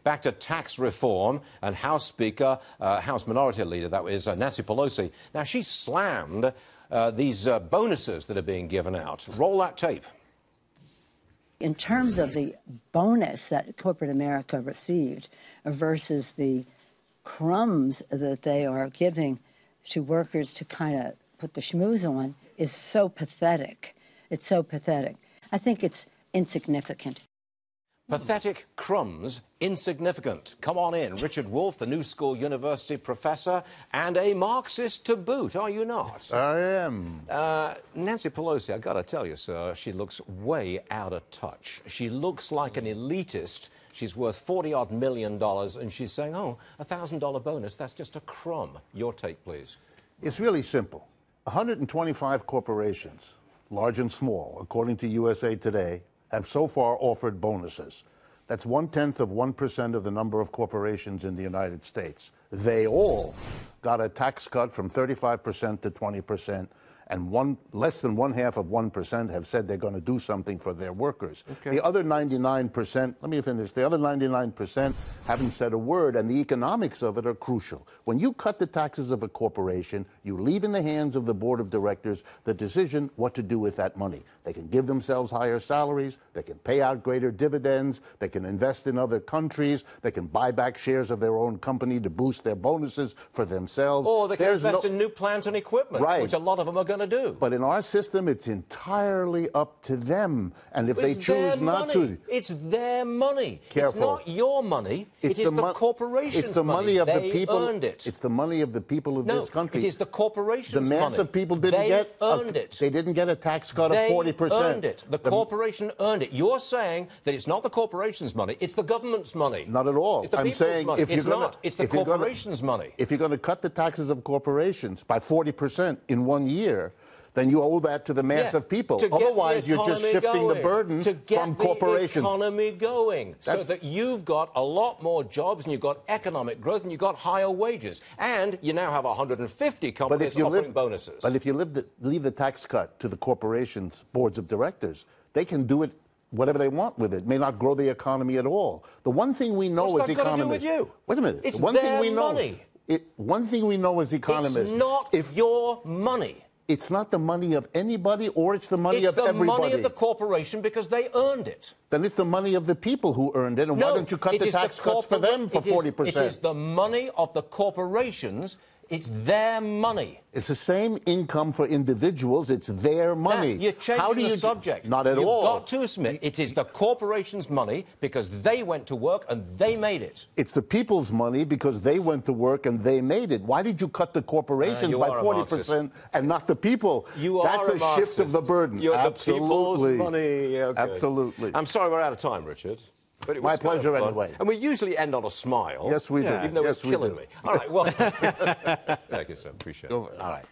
back to tax reform, and House Speaker, House Minority Leader, that is Nancy Pelosi. Now, she slammed these bonuses that are being given out. Roll that tape. In terms of the bonus that corporate America received versus the crumbs that they are giving to workers to kind of put the schmooze on is so pathetic. It's so pathetic. I think it's insignificant. Pathetic crumbs, insignificant. Come on in. Richard Wolff, the New School University professor and a Marxist to boot, are you not? I am. Nancy Pelosi, I got to tell you, sir, she looks way out of touch. She looks like an elitist. She's worth $40-odd million, and she's saying, oh, a $1,000 bonus, that's just a crumb. Your take, please. It's really simple. 125 corporations, large and small, according to USA Today, have so far offered bonuses. That's 0.1% of the number of corporations in the United States. They all got a tax cut from 35% to 20%, and less than 0.5% have said they're going to do something for their workers. Okay. The other 99%, let me finish, the other 99% haven't said a word, and the economics of it are crucial. When you cut the taxes of a corporation, you leave in the hands of the board of directors the decision what to do with that money. They can give themselves higher salaries, they can pay out greater dividends, they can invest in other countries, they can buy back shares of their own company to boost their bonuses for themselves. Or they can invest in new plant and equipment, right, which a lot of them are going to do. But in our system, it's entirely up to them. And if they choose not to... It's their money. Careful. It's not your money. It is the corporation's money. It's the money of the people. They earned it. It's the money of the people of this country. It is the corporation's money. The mass of people didn't get... They earned it. They didn't get a tax cut of 40%. They earned it. The corporation earned it. You're saying that it's not the corporation's money, it's the government's money. Not at all. It's the people's money. It's not. It's the corporation's money. If you're going to cut the taxes of corporations by 40% in 1 year, then you owe that to the mass of people. Otherwise, you're just shifting the burden from corporations. To get the economy going, so that you've got a lot more jobs and you've got economic growth and you've got higher wages. And you now have 150 companies offering bonuses. But if you leave the tax cut to the corporations' boards of directors, they can do it whatever they want with it. It may not grow the economy at all. The one thing we know as economists... What's that got to do with you? Wait a minute. It's their money. One thing we know as economists... It's not your money. It's not the money of anybody, or it's the money of everybody. It's the money of the corporation because they earned it. Then it's the money of the people who earned it, and why don't you cut the tax cuts for them for 40%? It is the money of the corporations. It's their money. It's the same income for individuals. It's their money. Now, you're changing the subject. Not at all. You've got to admit, it is the corporation's money because they went to work and they made it. It's the people's money because they went to work and they made it. Why did you cut the corporations by 40% and not the people? That's a shift of the burden. You're the people's money. Okay. Absolutely. I'm sorry we're out of time, Richard. But it was my pleasure anyway. And we usually end on a smile. Yes, we do. Even though it's killing me. All right, well, thank you, sir. Appreciate it. All right.